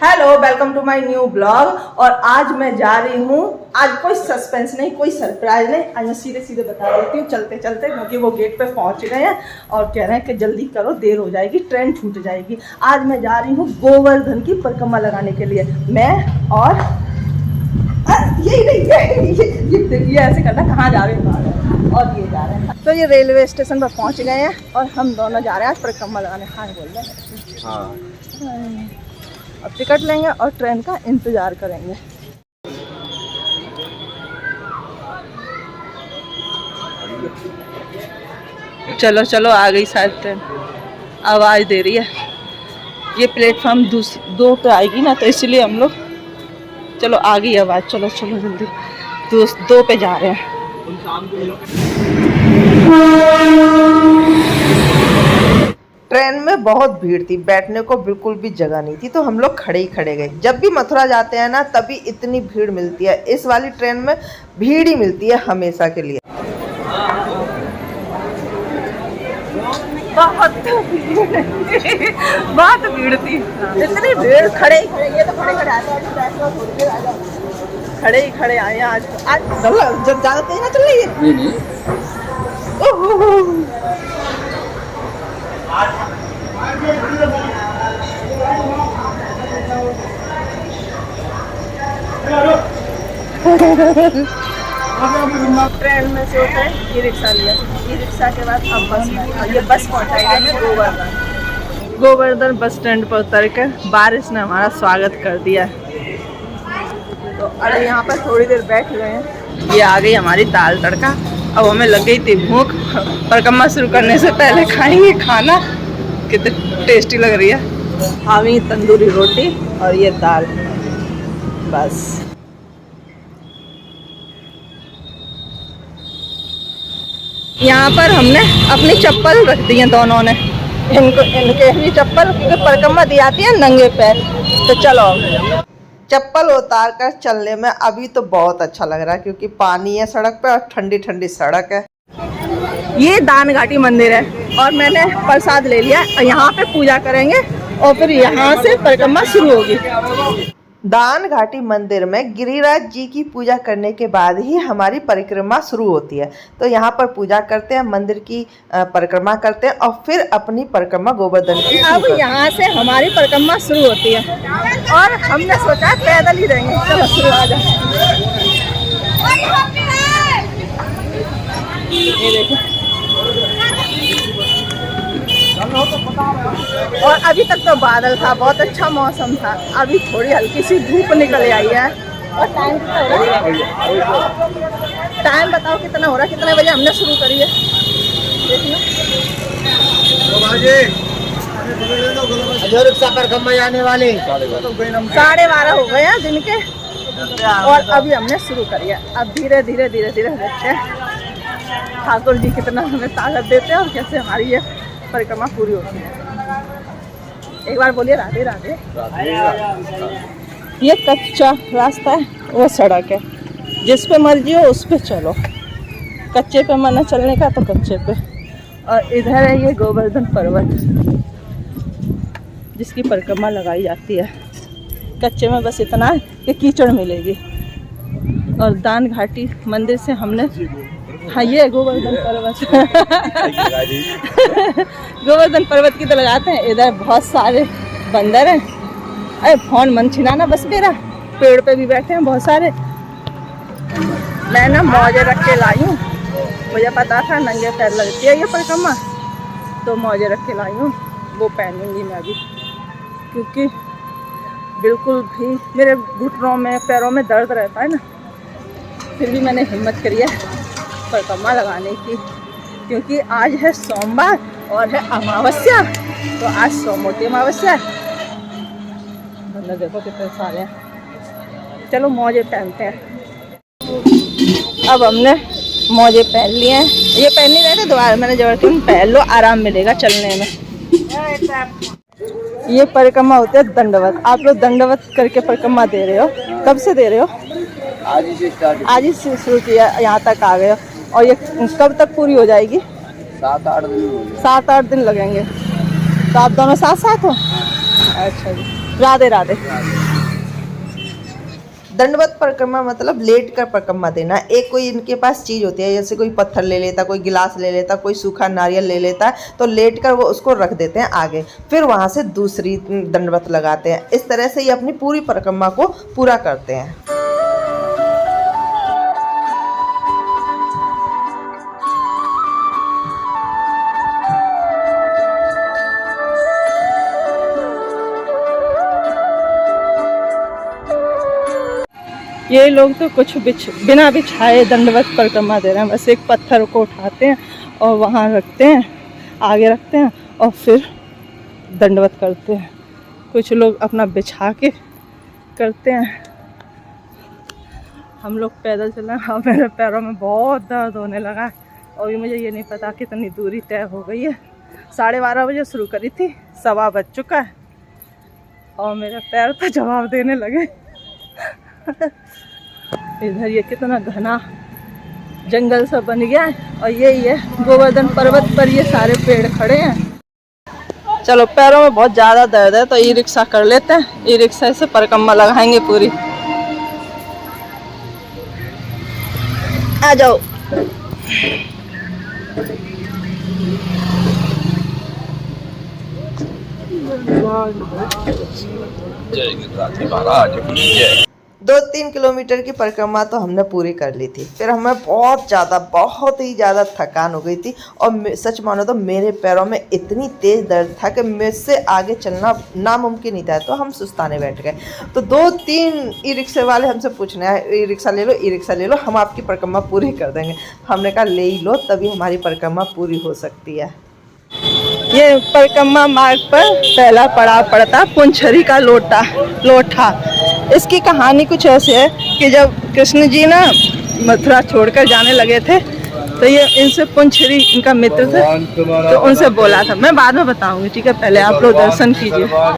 Hello, welcome to my new blog. और आज मैं जा रही हूँ, आज कोई सस्पेंस नहीं, कोई सरप्राइज नहीं, आज मैं सीधे सीधे बता देती हूँ चलते चलते, क्योंकि वो गेट पे पहुँच गए हैं और कह रहे हैं कि जल्दी करो, देर हो जाएगी, ट्रेन छूट जाएगी। आज मैं जा रही हूँ गोवर्धन की परिक्रमा लगाने के लिए, मैं और यही नहीं, ये ऐसे करना, कहाँ जा रहे हैं और ये जा रहे हैं। तो ये रेलवे स्टेशन पर पहुँच गए हैं और हम दोनों जा रहे हैं आज परिक्रमा लगाने। हाँ बोल रहे हैं, हाँ। अब टिकट लेंगे और ट्रेन का इंतजार करेंगे। चलो चलो, आ गई शायद ट्रेन, आवाज़ दे रही है। ये प्लेटफॉर्म 2 पे आएगी ना, तो इसलिए हम लोग, चलो आ गई आवाज़, चलो चलो जल्दी, 2 पे जा रहे हैं। ट्रेन में बहुत भीड़ थी, बैठने को बिल्कुल भी जगह नहीं थी, तो हम लोग खड़े ही खड़े गए। जब भी मथुरा जाते हैं ना, तभी इतनी भीड़ मिलती है। इस वाली ट्रेन में भीड़ ही मिलती है हमेशा के लिए। बहुत भीड़ थी, इतनी भीड़, खड़े ही खड़े, ये तो खड़े खड़े आते हैं, खड़े ही खड़े आए आज। जब ज्यादा तेज ना चल रही है। ट्रेन में से उतरे, ई रिक्शा लिया, ई रिक्शा के बाद अब बस में, और ये बस पहुंचाएगा हमें गोवर्धन बस स्टैंड पर उतर कर बारिश ने हमारा स्वागत कर दिया। तो अरे यहाँ पर थोड़ी देर बैठ गए हैं। ये आ गई हमारी दाल तड़का। अब हमें लग गई थी भूख, परिक्रमा शुरू करने से पहले खाएंगे खाना, कितनी टेस्टी लग रही है। हामी तंदूरी रोटी और ये दाल, बस। यहाँ पर हमने अपनी चप्पल रख दी है दोनों ने, इनके ही चप्पल, क्योंकि परिक्रमा दी आती है नंगे पैर। तो चलो, चप्पल उतार कर चलने में अभी तो बहुत अच्छा लग रहा है, क्योंकि पानी है सड़क पे और ठंडी ठंडी सड़क है। ये दान घाटी मंदिर है और मैंने प्रसाद ले लिया। यहाँ पे पूजा करेंगे और फिर यहाँ से परिक्रमा शुरू होगी। दान घाटी मंदिर में गिरिराज जी की पूजा करने के बाद ही हमारी परिक्रमा शुरू होती है। तो यहाँ पर पूजा करते हैं, मंदिर की परिक्रमा करते हैं और फिर अपनी परिक्रमा गोवर्धन की। अब यहाँ से हमारी परिक्रमा शुरू होती है और हमने सोचा पैदल ही रहेंगे। चलो शुरू, आ जाए। ये देखो, और अभी तक तो बादल था, बहुत अच्छा मौसम था। अभी थोड़ी हल्की सी धूप निकल आई है। और टाइम कितना हो रहा है? टाइम बताओ कितना हो रहा है, कितने बजे हमने शुरू करी है? देखना, आने वाले 12:30 हो गए हैं दिन के, और अभी हमने शुरू करी है। अब धीरे धीरे धीरे धीरे देखते हैं ठाकुर जी कितना हमें ताकत देते हैं और कैसे हमारी ये परिक्रमा पूरी होती है। एक बार बोलिए राधे राधे। ये कच्चा रास्ता है, वो सड़क है, जिस पे मर्जी हो उस पे चलो। कच्चे पे मन चलने का तो कच्चे पे। और इधर है ये गोवर्धन पर्वत, जिसकी परिक्रमा लगाई जाती है। कच्चे में बस इतना है कि कीचड़ मिलेगी। और दान घाटी मंदिर से हमने, हाँ ये गोवर्धन पर्वत गोवर्धन पर्वत की तो लगाते हैं। इधर बहुत सारे बंदर हैं। अरे फोन मन छिनाना बस मेरा, पेड़ पे भी बैठे हैं बहुत सारे। मैं ना मौजे रख के लाई हूँ, मुझे पता था नंगे पैर लगती है ये परिक्रमा, तो मौजे रख के लाई हूँ, वो पहनूंगी मैं अभी, क्योंकि बिल्कुल भी मेरे घुटनों में पैरों में दर्द रहता है ना। फिर भी मैंने हिम्मत करी है परिक्रमा लगाने की, क्योंकि आज है सोमवार और है अमावस्या। तो आज सोमवती अमावस्या है। देखो कितने सारे हैं। चलो मौजे पहनते हैं। अब हमने मौजे पहन लिए हैं, ये पहन नहीं रहे थे दोबारा, मैंने जबरदस्ती पहन लो, आराम मिलेगा चलने में। ये परिक्रमा होते है दंडवत। आप लोग दंडवत करके परिक्रमा दे रहे हो, कब से दे रहे हो? आज ही से स्टार्ट, आज ही से शुरू किया, यहाँ तक आ गए। और ये कब तक पूरी हो जाएगी? 7-8 दिन। 7-8 दिन लगेंगे। तो आप दोनों साथ साथ हो? अच्छा जी। राधे राधे। दंडवत परिक्रमा मतलब लेट कर परिक्रमा देना। एक कोई इनके पास चीज़ होती है, जैसे कोई पत्थर ले लेता, कोई गिलास ले लेता, कोई सूखा नारियल ले लेता, तो लेट कर वो उसको रख देते हैं आगे, फिर वहाँ से दूसरी दंडवत लगाते हैं। इस तरह से ये अपनी पूरी परिक्रमा को पूरा करते हैं। ये लोग तो कुछ बिना बिछाए दंडवत परिक्रमा दे रहे हैं। बस एक पत्थर को उठाते हैं और वहाँ रखते हैं, आगे रखते हैं और फिर दंडवत करते हैं। कुछ लोग अपना बिछा के करते हैं। हम लोग पैदल चल रहे हैं और मेरे पैरों में बहुत दर्द होने लगा है। और मुझे ये नहीं पता कितनी दूरी तय हो गई है। 12:30 बजे शुरू करी थी, 1:15 बज चुका है और मेरे पैर तो जवाब देने लगे। इधर ये कितना घना जंगल सा बन गया है और यही है गोवर्धन पर्वत पर ये सारे पेड़ खड़े हैं। चलो पैरों में बहुत ज़्यादा दर्द है तो ई रिक्शा कर लेते हैं। ई रिक्शा से परिक्रमा लगाएंगे पूरी। आ जाओ। जय गिरिराज महाराज की जय। 2-3 किलोमीटर की परिक्रमा तो हमने पूरी कर ली थी। फिर हमें बहुत ही ज़्यादा थकान हो गई थी और सच मानो तो मेरे पैरों में इतनी तेज़ दर्द था कि मुझसे आगे चलना नामुमकिन ही था। तो हम सुस्ताने बैठ गए। तो 2-3 ई रिक्शे वाले हमसे पूछने आए, ई रिक्शा ले लो, ई रिक्शा ले लो, हम आपकी परिक्रमा पूरी कर देंगे। हमने कहा ले ही लो, तभी हमारी परिक्रमा पूरी हो सकती है। ये परिक्रमा मार्ग पर पहला पड़ाव पड़ता पुंछरी का लोठा। इसकी कहानी कुछ ऐसे है कि जब कृष्ण जी ना मथुरा छोड़कर जाने लगे थे तो ये इनसे पुंछरी इनका मित्र थे तो उनसे बोला था। मैं बाद में बताऊंगी, ठीक है, पहले आप लोग दर्शन कीजिए।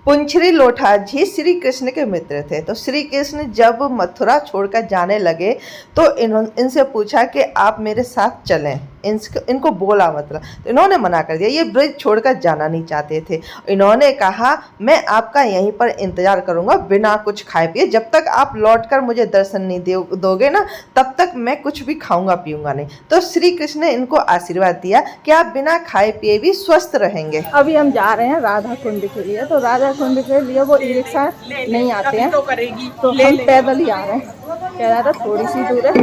पुंछरी लोठा जी श्री कृष्ण के मित्र थे। तो श्री कृष्ण जब मथुरा छोड़कर जाने लगे तो इनसे पूछा कि आप मेरे साथ चलें। इनको बोला मतलब, तो इन्होंने मना कर दिया। ये ब्रज छोड़कर जाना नहीं चाहते थे। इन्होंने कहा मैं आपका यहीं पर इंतजार करूंगा बिना कुछ खाए पिए, जब तक आप लौटकर मुझे दर्शन नहीं दोगे ना तब तक मैं कुछ भी खाऊंगा पीऊंगा नहीं। तो श्री कृष्ण ने इनको आशीर्वाद दिया कि आप बिना खाए पिए भी स्वस्थ रहेंगे। अभी हम जा रहे हैं राधा कुंड के लिए। तो राधा कुंड के लिए वो ई रिक्शा नहीं आते हैं तो हम पैदल ही आ रहे हैं। कह रहा था थोड़ी सी दूर है,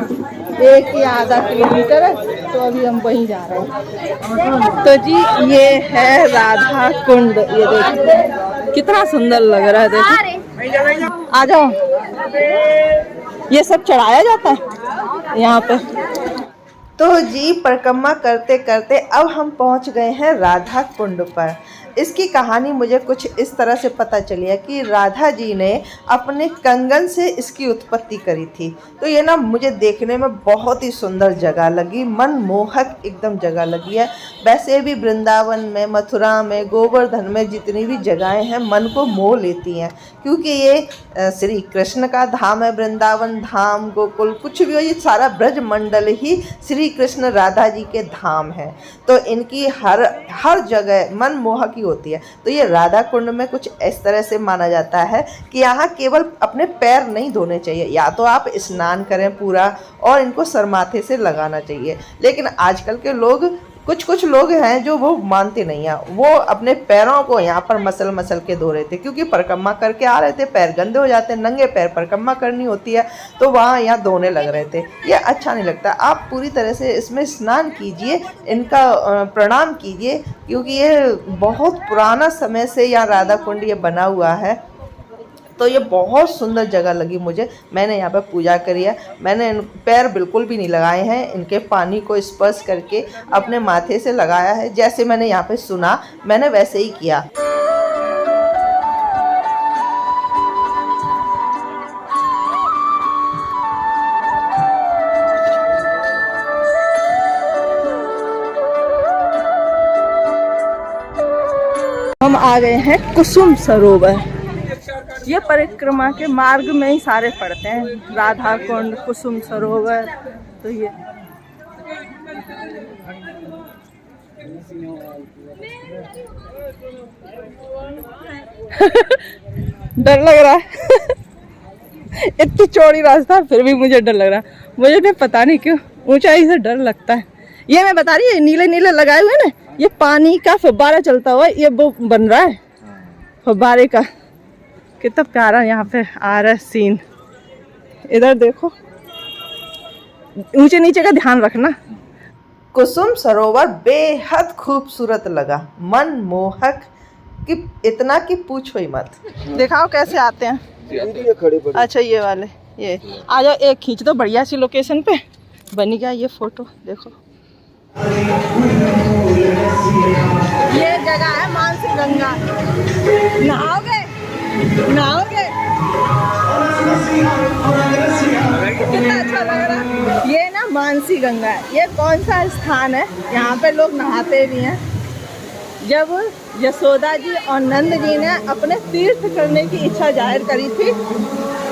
1 या आधा किलोमीटर है, तो अभी हम वहीं जा रहे हैं। तो जी ये है राधा कुंड। ये देखिए कितना सुंदर लग रहा है। देखिए आ जाओ। ये सब चढ़ाया जाता है यहाँ पे। तो जी परिक्रमा करते करते अब हम पहुँच गए हैं राधा कुंड पर। इसकी कहानी मुझे कुछ इस तरह से पता चली है कि राधा जी ने अपने कंगन से इसकी उत्पत्ति करी थी। तो ये ना मुझे देखने में बहुत ही सुंदर जगह लगी, मनमोहक एकदम जगह लगी है। वैसे भी वृंदावन में, मथुरा में, गोवर्धन में जितनी भी जगहें हैं मन को मोह लेती हैं, क्योंकि ये श्री कृष्ण का धाम है। वृंदावन धाम, गोकुल, कुछ भी हो, ये सारा ब्रज मंडल ही श्री कृष्ण राधा जी के धाम है। तो इनकी हर जगह मनमोहक ही होती है। तो ये राधा कुंड में कुछ इस तरह से माना जाता है कि यहाँ केवल अपने पैर नहीं धोने चाहिए, या तो आप स्नान करें पूरा और इनको सरमाथे से लगाना चाहिए। लेकिन आजकल के लोग कुछ लोग हैं जो वो मानते नहीं हैं, वो अपने पैरों को यहाँ पर मसल के धो रहे थे, क्योंकि परिक्रमा करके आ रहे थे, पैर गंदे हो जाते हैं, नंगे पैर परिक्रमा करनी होती है तो वहाँ यहाँ धोने लग रहे थे। ये अच्छा नहीं लगता। आप पूरी तरह से इसमें स्नान कीजिए, इनका प्रणाम कीजिए, क्योंकि ये बहुत पुराना समय से यहाँ राधा कुंड ये बना हुआ है। तो ये बहुत सुंदर जगह लगी मुझे। मैंने यहाँ पर पूजा करी है। मैंने पैर बिल्कुल भी नहीं लगाए हैं, इनके पानी को स्पर्श करके अपने माथे से लगाया है। जैसे मैंने यहाँ पे सुना मैंने वैसे ही किया। हम आ गए हैं कुसुम सरोवर। ये परिक्रमा के मार्ग में ही सारे पड़ते हैं, राधा कुंड, कुसुम सरोवर। तो ये डर लग रहा है। इतनी चौड़ी रास्ता फिर भी मुझे डर लग रहा है। मुझे नहीं पता नहीं क्यों ऊंचाई से डर लगता है। ये मैं बता रही है नीले नीले लगाए हुए ना, ये पानी का फव्वारा चलता हुआ ये वो बन रहा है फव्वारे का। कितना प्यारा यहाँ पे आ रहा है सीन। इधर देखो, ऊंचे नीचे का ध्यान रखना। कुसुम सरोवर बेहद खूबसूरत लगा, मनमोहक कि इतना कि पूछो ही मत। दिखाओ कैसे आते हैं। अच्छा ये वाले, ये आ जाओ, एक खींच दो बढ़िया सी लोकेशन पे बनी गया ये फोटो। देखो ये जगह है मानसी गंगा। नहाओगे नहाओगे, कितना अच्छा लग रहा है। ये ना मानसी गंगा है। ये कौन सा स्थान है, यहाँ पे लोग नहाते भी हैं। जब यशोदा जी और नंद जी ने अपने तीर्थ करने की इच्छा जाहिर करी थी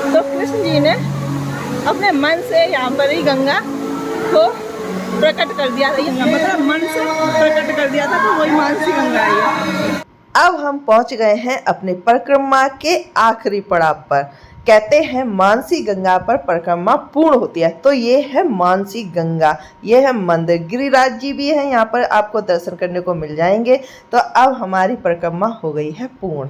तो कृष्ण जी ने अपने मन से यहाँ पर ही गंगा को प्रकट कर दिया था। गंगा मतलब मन से प्रकट कर दिया था, तो वही मानसी गंगा है। अब हम पहुँच गए हैं अपने परिक्रमा के आखिरी पड़ाव पर। कहते हैं मानसी गंगा पर परिक्रमा पूर्ण होती है, तो ये है मानसी गंगा, ये है मंदिर। गिरिराज जी भी हैं यहाँ पर, आपको दर्शन करने को मिल जाएंगे। तो अब हमारी परिक्रमा हो गई है पूर्ण।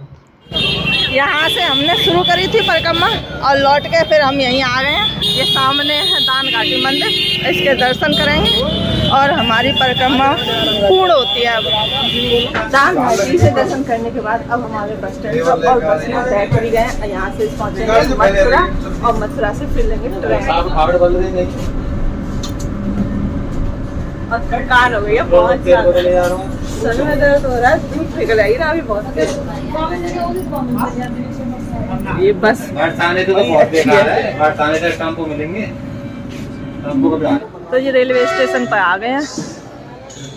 यहाँ से हमने शुरू करी थी परिक्रमा और लौट के फिर हम यहीं आ गए हैं। ये सामने है दान घाटी मंदिर, इसके दर्शन करेंगे और हमारी परिक्रमा पूर्ण होती है। अब दान घाटी से दर्शन करने के बाद अब हमारे बस स्टैंड पर और बस में तय करी गए। यहाँ से पहुँचेंगे मथुरा और मथुरा से फिर लेंगे ट्रेन। और थकान हो गई है बहुत ज्यादा, सर में दर्द हो रहा है, दूध पिघल ही रहा अभी बहुत। ये बस तो ये रेलवे स्टेशन पर आ गए हैं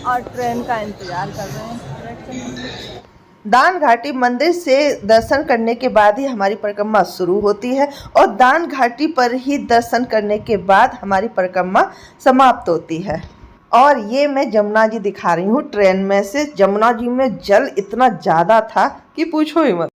और ट्रेन का इंतजार कर रहे हैं। दान घाटी मंदिर से दर्शन करने के बाद ही हमारी परिक्रमा शुरू होती है और दान घाटी पर ही दर्शन करने के बाद हमारी परिक्रमा समाप्त होती है। और ये मैं जमुना जी दिखा रही हूँ ट्रेन में से। जमुना जी में जल इतना ज़्यादा था कि पूछो ही मत।